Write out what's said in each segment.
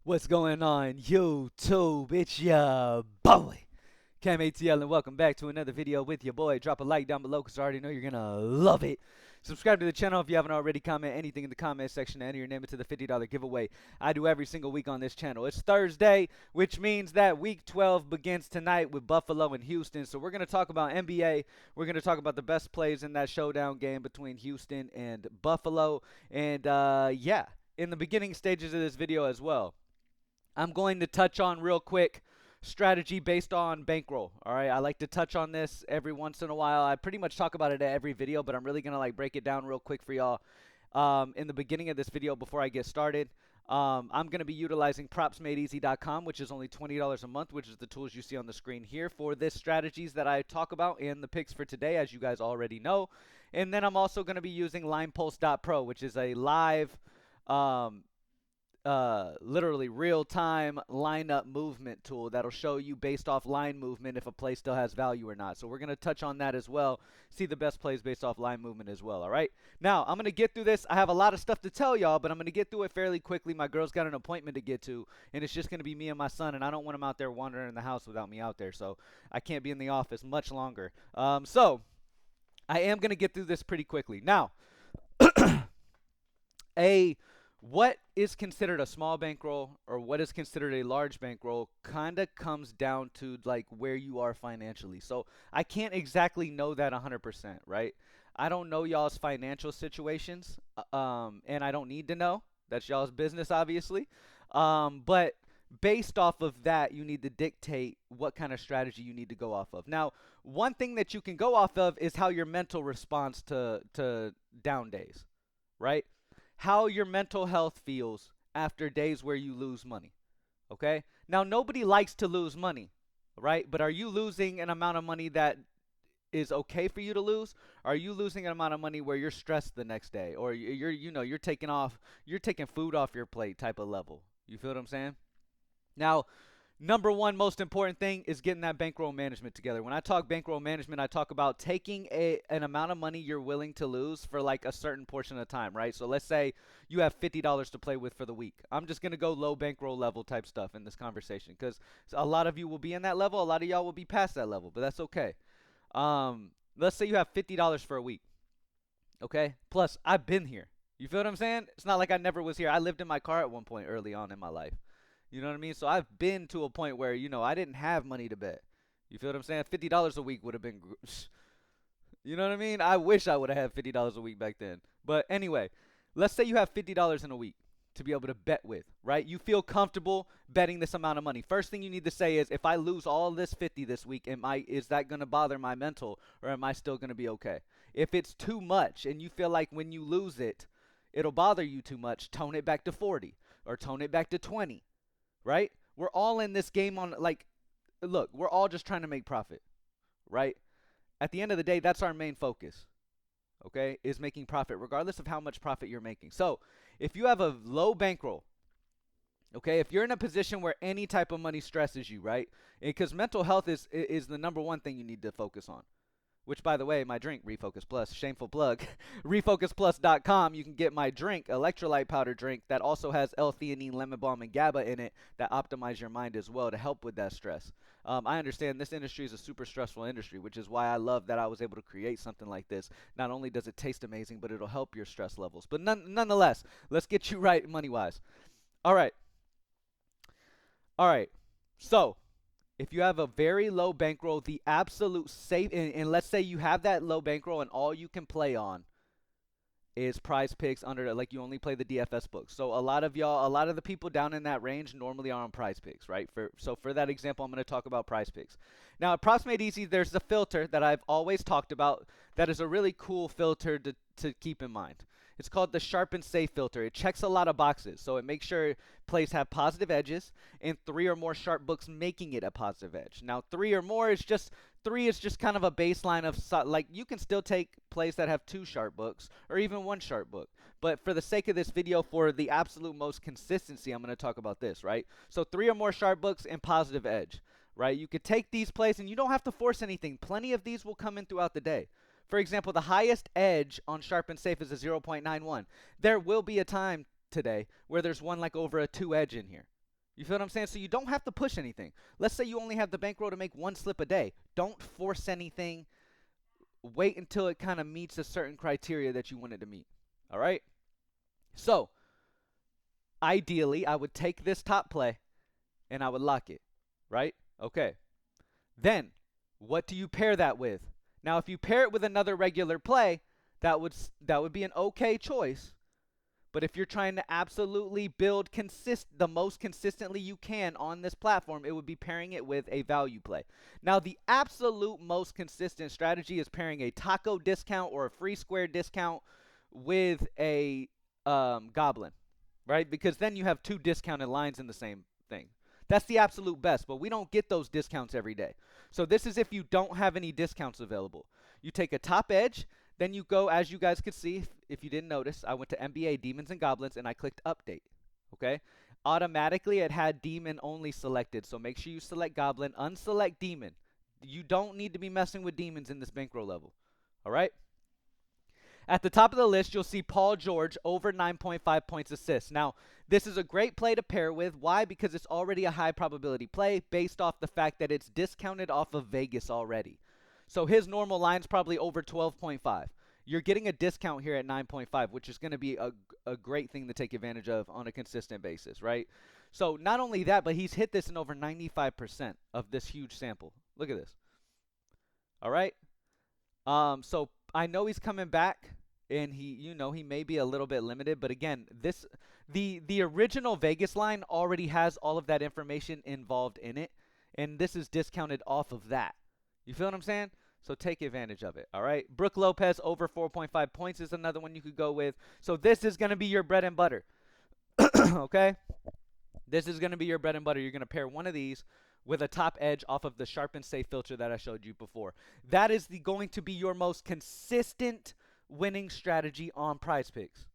What's going on, YouTube? It's your boy, Cam ATL, and welcome back to another video with your boy. Drop a like down below because I already know you're going to love it. Subscribe to the channel if you haven't already. Comment anything in the comment section to enter your name into the $50 giveaway I do every single week on this channel. It's Thursday, which means that Week 12 begins tonight with Buffalo and Houston. So we're going to talk about NBA. We're going to talk about the best plays in that showdown game between Houston and Buffalo. And, yeah, in the beginning stages of this video as well, I'm going to touch on real quick strategy based on bankroll. All right, I like to touch on this every once in a while. I pretty much talk about it at every video, but I'm really gonna break it down real quick for y'all in the beginning of this video before I get started. I'm going to be utilizing propsmadeeasy.com, which is only $20 a month, which is the tools you see on the screen here for this strategies that I talk about in the picks for today, as you guys already know. And then I'm also going to be using linepulse.pro, which is a live um, literally real-time lineup movement tool that'll show you based off line movement if a play still has value or not. So we're going to touch on that as well, see the best plays based off line movement as well. All right, now I'm going to get through this. I have a lot of stuff to tell y'all, but I'm going to get through it fairly quickly. My girl's got an appointment to get to, and it's just going to be me and my son, and I don't want him out there wandering in the house without me out there, so I can't be in the office much longer. So I am going to get through this pretty quickly. Now, a what is considered a small bankroll or what is considered a large bankroll kind of comes down to where you are financially. So I can't exactly know that 100%, right? I don't know y'all's financial situations, and I don't need to know. That's y'all's business, obviously. But based off of that, you need to dictate what kind of strategy you need to go off of. Now, one thing that you can go off of is how your mental responds to down days, right? How your mental health feels after days where you lose money. Okay? Now, nobody likes to lose money, right? But are you losing an amount of money that is okay for you to lose? Are you losing an amount of money where you're stressed the next day, or you're taking food off your plate type of level? You feel what I'm saying? Now, number one most important thing is getting that bankroll management together. When I talk bankroll management, I talk about taking an amount of money you're willing to lose for a certain portion of time, right? So let's say you have $50 to play with for the week. I'm just going to go low bankroll level type stuff in this conversation because a lot of you will be in that level. A lot of y'all will be past that level, but that's okay. Let's say you have $50 for a week, okay? Plus, I've been here. You feel what I'm saying? It's not like I never was here. I lived in my car at one point early on in my life. You know what I mean? So I've been to a point where, I didn't have money to bet. You feel what I'm saying? $50 a week would have been, you know what I mean? I wish I would have had $50 a week back then. But anyway, let's say you have $50 in a week to be able to bet with, right? You feel comfortable betting this amount of money. First thing you need to say is, if I lose all this 50 this week, is that going to bother my mental, or am I still going to be okay? If it's too much and you feel like when you lose it, it'll bother you too much, tone it back to 40 or tone it back to 20, right? We're all in this game on look, we're all just trying to make profit, right? At the end of the day, that's our main focus, okay? Is making profit regardless of how much profit you're making. So, if you have a low bankroll, okay, if you're in a position where any type of money stresses you, right? Because mental health is the number one thing you need to focus on. Which, by the way, my drink, Refocus Plus, shameful plug, refocusplus.com, you can get my drink, electrolyte powder drink, that also has L-theanine, lemon balm, and GABA in it that optimize your mind as well to help with that stress. I understand this industry is a super stressful industry, which is why I love that I was able to create something like this. Not only does it taste amazing, but it'll help your stress levels. But nonetheless, let's get you right money-wise. All right. All right. So, if you have a very low bankroll, the absolute safe, and let's say you have that low bankroll and all you can play on is Prizepicks under, you only play the DFS books. So a lot of y'all, a lot of the people down in that range normally are on Prizepicks, right? So for that example, I'm going to talk about Prizepicks. Now at Props Made Easy, there's a filter that I've always talked about that is a really cool filter to keep in mind. It's called the Sharp and Safe filter. It checks a lot of boxes. So it makes sure plays have positive edges and 3 or more sharp books making it a positive edge. Now 3 or more is just kind of a baseline of you can still take plays that have 2 sharp books or even 1 sharp book. But for the sake of this video, for the absolute most consistency, I'm going to talk about this, right? So 3 or more sharp books and positive edge, right? You could take these plays and you don't have to force anything. Plenty of these will come in throughout the day. For example, the highest edge on Sharp and Safe is a 0.91. There will be a time today where there's one over a 2 edge in here. You feel what I'm saying? So you don't have to push anything. Let's say you only have the bankroll to make one slip a day. Don't force anything. Wait until it kind of meets a certain criteria that you want it to meet. All right? So, ideally, I would take this top play and I would lock it, right? Okay. Then, what do you pair that with? Now, if you pair it with another regular play, that would be an okay choice. But if you're trying to absolutely build the most consistently you can on this platform, it would be pairing it with a value play. Now, the absolute most consistent strategy is pairing a taco discount or a free square discount with a goblin, right? Because then you have two discounted lines in the same thing. That's the absolute best, but we don't get those discounts every day. So this is if you don't have any discounts available. You take a top edge, then you go, as you guys could see, if you didn't notice, I went to NBA Demons and Goblins and I clicked update. Okay? Automatically it had demon only selected. So make sure you select goblin, unselect demon. You don't need to be messing with demons in this bankroll level. All right? At the top of the list, you'll see Paul George over 9.5 points assists. Now, this is a great play to pair with. Why? Because it's already a high probability play based off the fact that it's discounted off of Vegas already. So his normal line's probably over 12.5. You're getting a discount here at 9.5, which is going to be a great thing to take advantage of on a consistent basis, right? So not only that, but he's hit this in over 95% of this huge sample. Look at this. All right? So I know he's coming back, and he may be a little bit limited, but again, the original Vegas line already has all of that information involved in it, and this is discounted off of that. You feel what I'm saying? So take advantage of it. All right. Brooke Lopez over 4.5 points is another one you could go with. So this is going to be your bread and butter. Okay? This is going to be your bread and butter. You're going to pair one of these with a top edge off of the sharpen safe filter that I showed you before. That is going to be your most consistent winning strategy on Prizepicks.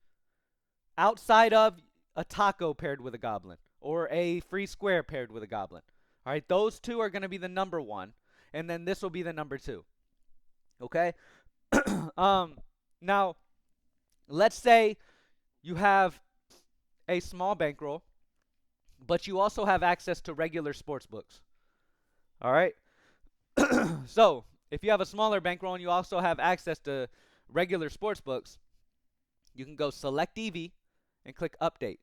Outside of a taco paired with a goblin or a free square paired with a goblin. All right, those two are going to be the number one, and then this will be the number two. Okay? Now, let's say you have a small bankroll, but you also have access to regular sports books. All right? So, if you have a smaller bankroll and you also have access to regular sports books, you can go select EV and click update.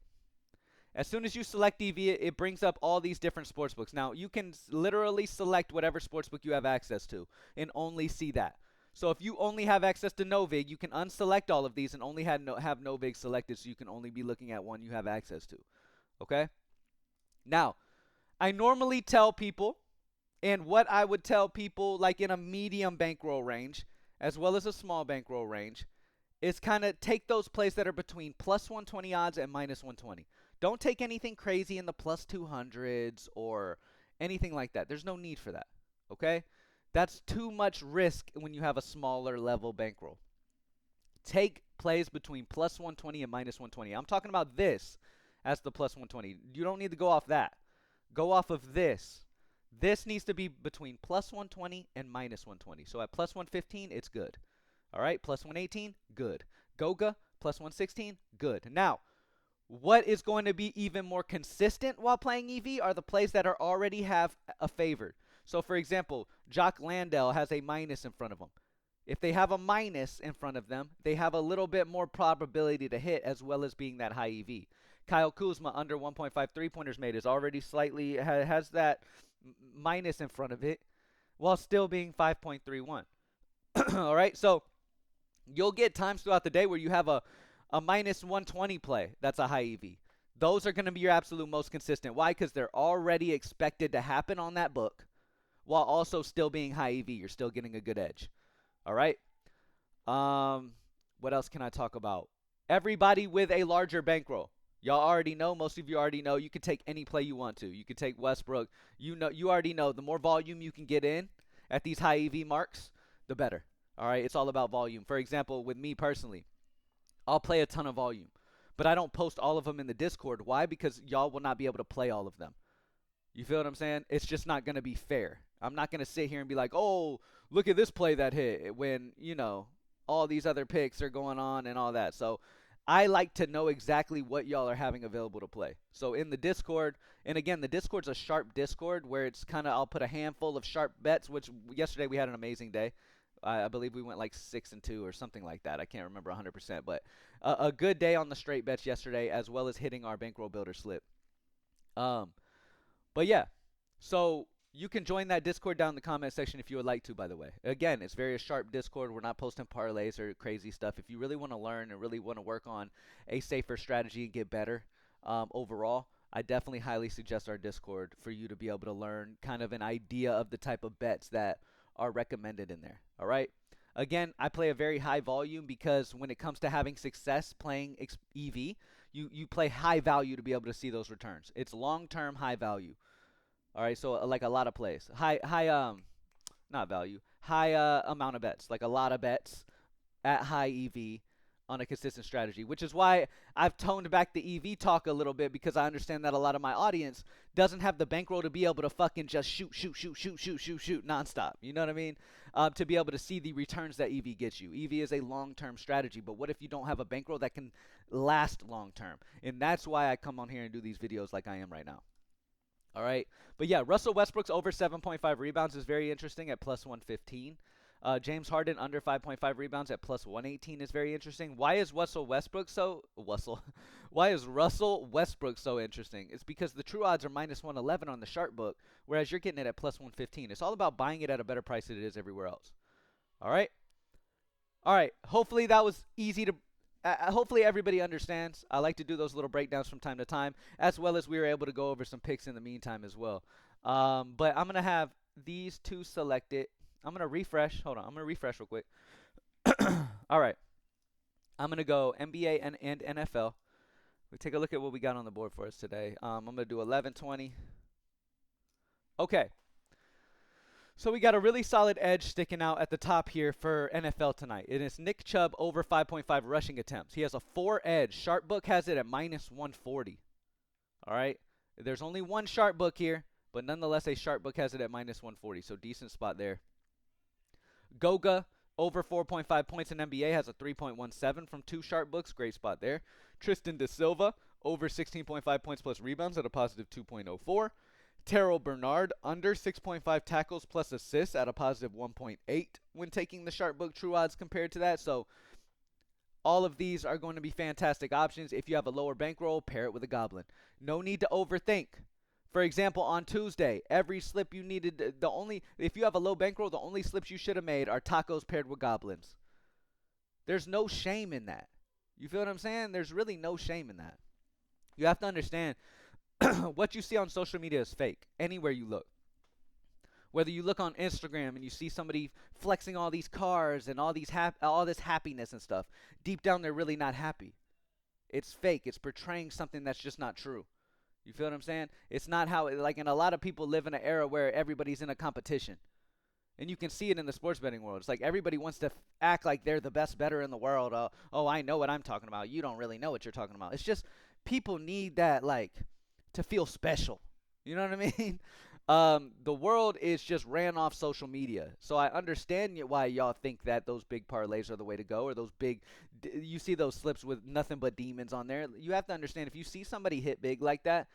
As soon as you select EV, it brings up all these different sports books. Now, you can literally select whatever sports book you have access to and only see that. So if you only have access to Novig, you can unselect all of these and only have Novig selected, so you can only be looking at one you have access to. Okay? Now, I normally tell people, and what I would tell people like in a medium bankroll range, as well as a small bankroll range, is kind of take those plays that are between plus 120 odds and minus 120. Don't take anything crazy in the plus 200s or anything like that. There's no need for that, okay? That's too much risk when you have a smaller level bankroll. Take plays between plus 120 and minus 120. I'm talking about this as the plus 120. You don't need to go off that. Go off of this. This needs to be between plus 120 and minus 120. So at plus 115, it's good. All right, plus 118, good. Goga, plus 116, good. Now, what is going to be even more consistent while playing EV are the plays that are already have a favored. So, for example, Jock Landell has a minus in front of him. If they have a minus in front of them, they have a little bit more probability to hit as well as being that high EV. Kyle Kuzma under 1.5 3-pointers made is already slightly has that minus in front of it while still being 5.31. All right, so you'll get times throughout the day where you have a minus 120 play that's a high EV. Those are going to be your absolute most consistent. Why? Because they're already expected to happen on that book while also still being high EV. You're still getting a good edge. All right. What else can I talk about? Everybody with a larger bankroll. Y'all already know. Most of you already know. You can take any play you want to. You can take Westbrook. You already know. The more volume you can get in at these high EV marks, the better. All right. It's all about volume. For example, with me personally, I'll play a ton of volume, but I don't post all of them in the Discord. Why? Because y'all will not be able to play all of them. You feel what I'm saying? It's just not going to be fair. I'm not going to sit here and be like, oh, look at this play that hit when, all these other picks are going on and all that. So I like to know exactly what y'all are having available to play. So in the Discord, and again, the Discord's a sharp Discord where it's kind of, I'll put a handful of sharp bets, which yesterday we had an amazing day. I believe we went like 6-2 or something like that. I can't remember 100%, but a good day on the straight bets yesterday, as well as hitting our bankroll builder slip. Um, but yeah, so you can join that Discord down in the comment section if you would like to, by the way. Again, it's very sharp Discord. We're not posting parlays or crazy stuff. If you really want to learn and really want to work on a safer strategy and get better overall, I definitely highly suggest our Discord for you to be able to learn kind of an idea of the type of bets that are recommended in there. All right. Again, I play a very high volume because when it comes to having success playing EV, you play high value to be able to see those returns. It's long-term high value. All right, so like a lot of plays, not value, high amount of bets, like a lot of bets at high EV on a consistent strategy, which is why I've toned back the EV talk a little bit because I understand that a lot of my audience doesn't have the bankroll to be able to fucking just shoot nonstop. You know what I mean? To be able to see the returns that EV gets you. EV is a long-term strategy, but what if you don't have a bankroll that can last long-term? And that's why I come on here and do these videos like I am right now. All right. But yeah, Russell Westbrook's over 7.5 rebounds is very interesting at plus 115. James Harden under 5.5 rebounds at plus 118 is very interesting. Why is Russell Westbrook so Why is Russell Westbrook so interesting? It's because the true odds are minus 111 on the sharp book, whereas you're getting it at plus 115. It's all about buying it at a better price than it is everywhere else. All right. All right. Hopefully that was easy to hopefully everybody understands. I like to do those little breakdowns from time to time, as well as we were able to go over some picks in the meantime as well. But I'm going to have these two selected. I'm going to refresh. Hold on. I'm going to refresh real quick. All right. I'm going to go NBA and NFL. We take a look at what we got on the board for us today. I'm going to do 11-20. Okay. So we got a really solid edge sticking out at the top here for NFL tonight. It is Nick Chubb over 5.5 rushing attempts. He has a 4 edge. Sharp book has it at minus 140. All right. There's only one sharp book here, but nonetheless a sharp book has it at minus 140. So decent spot there. Goga over 4.5 points in NBA has a 3.17 from 2 sharp books. Great spot there. Tristan Da Silva over 16.5 points plus rebounds at a positive 2.04. Terrell Bernard under 6.5 tackles plus assists at a positive 1.8 when taking the sharp book true odds compared to that. So all of these are going to be fantastic options. If you have a lower bankroll, pair it with a goblin. No need to overthink. For example, on Tuesday, every slip you needed, if you have a low bankroll, the only slips you should have made are tacos paired with goblins. There's no shame in that. You feel what I'm saying? There's really no shame in that. You have to understand what you see on social media is fake anywhere you look. Whether you look on Instagram and you see somebody flexing all these cars and all this happiness and stuff, deep down they're really not happy. It's fake. It's portraying something that's just not true. You feel what I'm saying? It's not how, and a lot of people live in an era where everybody's in a competition. And you can see it in the sports betting world. It's like everybody wants to act like they're the best bettor in the world. Oh, I know what I'm talking about. You don't really know what you're talking about. It's just people need that, to feel special. You know what I mean? The world is just ran off social media. So I understand why y'all think that those big parlays are the way to go, or those big, you see those slips with nothing but demons on there. You have to understand, if you see somebody hit big like that,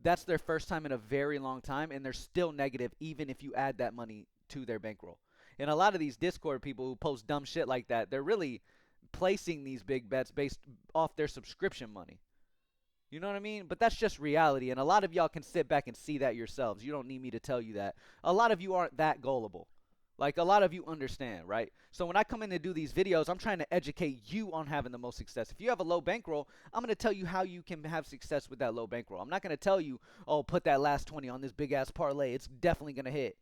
that's their first time in a very long time, and they're still negative even if you add that money to their bankroll. And a lot of these Discord people who post dumb shit like that, they're really placing these big bets based off their subscription money. You know what I mean? But that's just reality, and a lot of y'all can sit back and see that yourselves. You don't need me to tell you that. A lot of you aren't that gullible. A lot of you understand, right? So when I come in to do these videos, I'm trying to educate you on having the most success. If you have a low bankroll, I'm going to tell you how you can have success with that low bankroll. I'm not going to tell you, oh, put that last 20 on this big-ass parlay. It's definitely going to hit.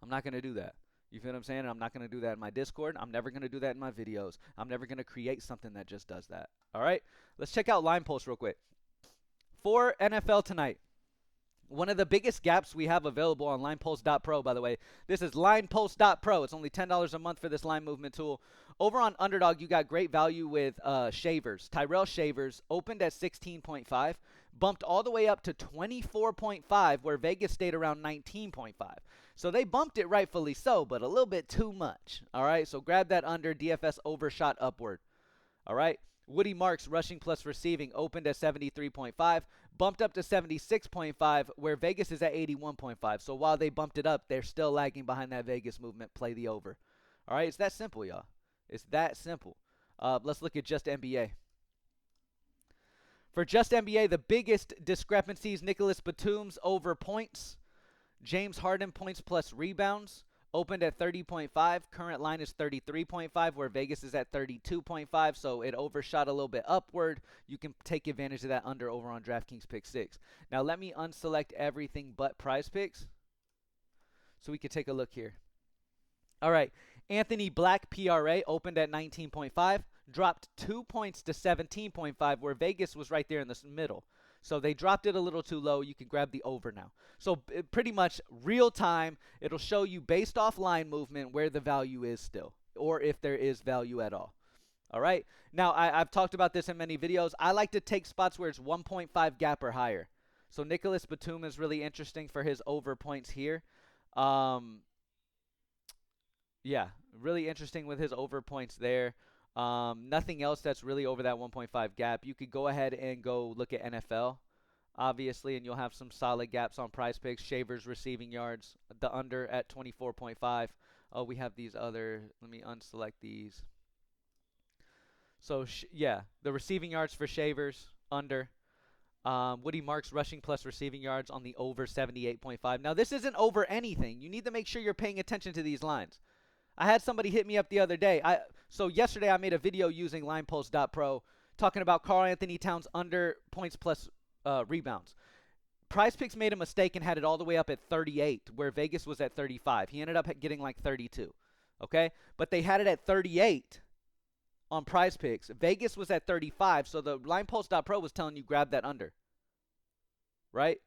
I'm not going to do that. You feel what I'm saying? And I'm not going to do that in my Discord. I'm never going to do that in my videos. I'm never going to create something that just does that. All right? Let's check out Line Pulse real quick. For NFL tonight, one of the biggest gaps we have available on linepulse.pro, by the way. This is linepulse.pro. It's only $10 a month for this line movement tool. Over on Underdog, you got great value with Shavers. Tyrell Shavers opened at 16.5, bumped all the way up to 24.5, where Vegas stayed around 19.5. So they bumped it rightfully so, but a little bit too much. All right, so grab that under. DFS overshot upward. All right, Woody Marks rushing plus receiving opened at 73.5, bumped up to 76.5, where Vegas is at 81.5. So while they bumped it up, they're still lagging behind that Vegas movement. Play the over. All right, it's that simple, y'all. It's that simple. Let's look at just NBA. For just NBA, the biggest discrepancies: Nicholas Batum's over points, James Harden points plus rebounds opened at 30.5. Current line is 33.5, where Vegas is at 32.5, so it overshot a little bit upward. You can take advantage of that under over on DraftKings Pick 6. Now let me unselect everything but Prizepicks so we can take a look here. All right, Anthony Black PRA opened at 19.5, dropped 2 points to 17.5, where Vegas was right there in the middle. So they dropped it a little too low. You can grab the over now. So pretty much real time, it'll show you based off line movement where the value is still, or if there is value at all. All right. Now, I've talked about this in many videos. I like to take spots where it's 1.5 gap or higher. So Nicholas Batum is really interesting for his over points here. Yeah, really interesting with his over points there. Nothing else that's really over that 1.5 gap. You could go ahead and go look at NFL, obviously, and you'll have some solid gaps on Prizepicks. Shavers receiving yards, the under at 24.5. Oh, we have these other. Let me unselect these. So, yeah, the receiving yards for Shavers, under. Woody Marks rushing plus receiving yards on the over 78.5. Now, this isn't over anything. You need to make sure you're paying attention to these lines. I had somebody hit me up the other day. So yesterday I made a video using linepost.pro talking about Karl Anthony Towns under points plus rebounds. Prizepicks made a mistake and had it all the way up at 38, where Vegas was at 35. He ended up getting like 32. Okay? But they had it at 38 on Prizepicks. Vegas was at 35, so the linepost.pro was telling you grab that under. Right?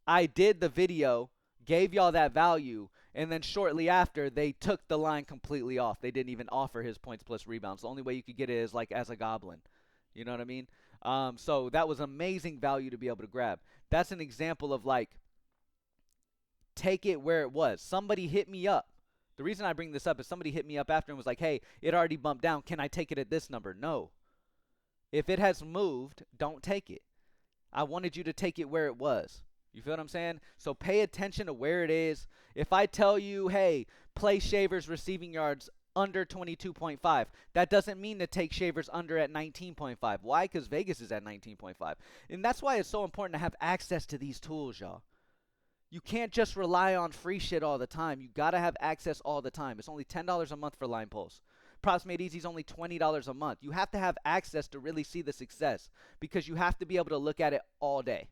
I did the video, gave y'all that value, and then shortly after, they took the line completely off. They didn't even offer his points plus rebounds. The only way you could get it is like as a goblin. You know what I mean? So that was amazing value to be able to grab. That's an example of like, take it where it was. Somebody hit me up. The reason I bring this up is somebody hit me up after and was like, hey, it already bumped down. Can I take it at this number? No. If it has moved, don't take it. I wanted you to take it where it was. You feel what I'm saying? So pay attention to where it is. If I tell you, hey, play Shavers receiving yards under 22.5, that doesn't mean to take Shavers under at 19.5. Why? Because Vegas is at 19.5. And that's why it's so important to have access to these tools, y'all. You can't just rely on free shit all the time. You got to have access all the time. It's only $10 a month for Line Pulse. Props Made Easy is only $20 a month. You have to have access to really see the success because you have to be able to look at it all day.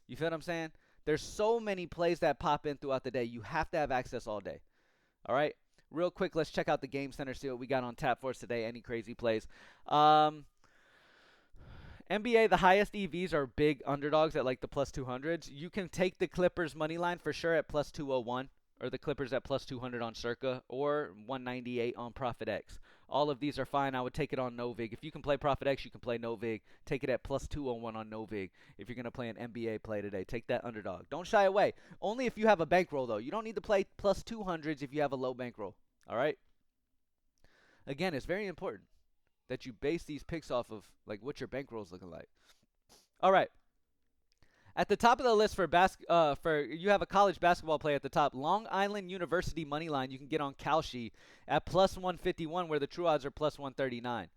You feel what I'm saying? There's so many plays that pop in throughout the day. You have to have access all day. All right? Real quick, let's check out the Game Center, see what we got on tap for us today. Any crazy plays? NBA, the highest EVs are big underdogs at like the plus 200s. You can take the Clippers money line for sure at plus 201, or the Clippers at plus 200 on Circa, or 198 on Profit X. All of these are fine. I would take it on Novig. If you can play Profit X, you can play Novig. Take it at plus 201 on Novig. If you're going to play an NBA play today, take that underdog. Don't shy away. Only if you have a bankroll, though. You don't need to play plus 200s if you have a low bankroll. All right? Again, it's very important that you base these picks off of like what your bankroll is looking like. All right. At the top of the list for you have a college basketball play at the top. Long Island University money line you can get on Kalshi at plus 151, where the true odds are plus 139.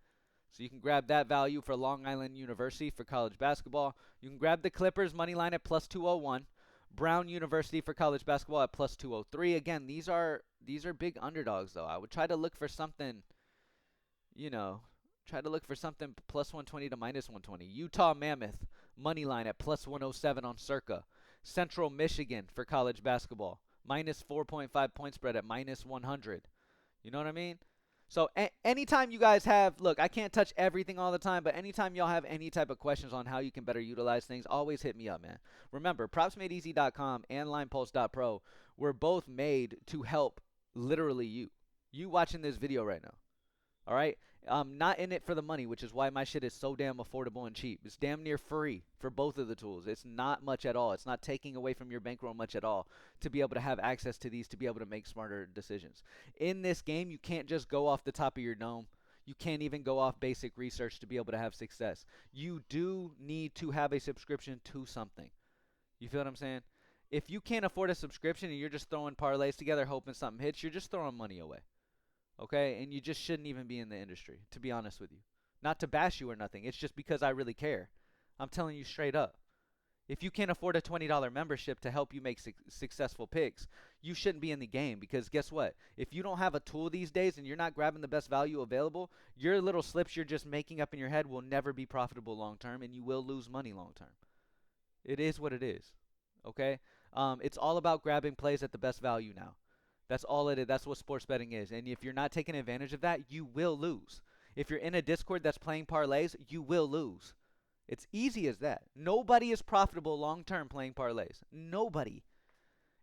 So you can grab that value for Long Island University for college basketball. You can grab the Clippers money line at plus 201. Brown University for college basketball at plus 203. Again, these are big underdogs though. I would try to look for something, try to look for something plus 120 to minus 120. Utah Mammoth money line at plus 107 on Circa. Central Michigan for college basketball minus 4.5 point spread at minus 100. You know what I mean? So anytime you guys have, look, I can't touch everything all the time, but anytime y'all have any type of questions on how you can better utilize things, always hit me up, man. Remember, propsmadeeasy.com and linepulse.pro were both made to help literally you. You watching this video right now. All right? I'm not in it for the money, which is why my shit is so damn affordable and cheap. It's damn near free for both of the tools. It's not much at all. It's not taking away from your bankroll much at all to be able to have access to these, to be able to make smarter decisions. In this game, you can't just go off the top of your dome. You can't even go off basic research to be able to have success. You do need to have a subscription to something. You feel what I'm saying? If you can't afford a subscription and you're just throwing parlays together hoping something hits, you're just throwing money away. Okay? And you just shouldn't even be in the industry, to be honest with you. Not to bash you or nothing. It's just because I really care. I'm telling you straight up. If you can't afford a $20 membership to help you make successful picks, you shouldn't be in the game, because guess what? If you don't have a tool these days and you're not grabbing the best value available, your little slips you're just making up in your head will never be profitable long term, and you will lose money long term. It is what it is. Okay? It's all about grabbing plays at the best value now. That's all it is. That's what sports betting is. And if you're not taking advantage of that, you will lose. If you're in a Discord that's playing parlays, you will lose. It's easy as that. Nobody is profitable long term playing parlays. Nobody.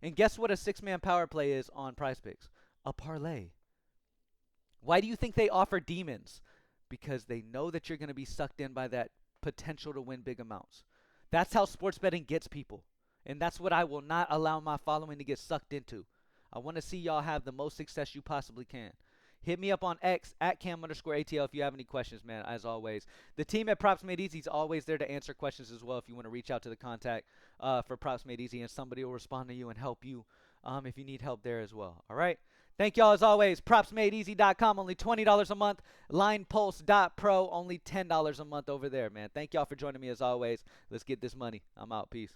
And guess what a 6-man power play is on Prizepicks? A parlay. Why do you think they offer demons? Because they know that you're going to be sucked in by that potential to win big amounts. That's how sports betting gets people. And that's what I will not allow my following to get sucked into. I want to see y'all have the most success you possibly can. Hit me up on X at Cam_ATL if you have any questions, man, as always. The team at Props Made Easy is always there to answer questions as well if you want to reach out to the contact for Props Made Easy, and somebody will respond to you and help you if you need help there as well. All right? Thank y'all as always. PropsMadeEasy.com, only $20 a month. LinePulse.pro, only $10 a month over there, man. Thank y'all for joining me as always. Let's get this money. I'm out. Peace.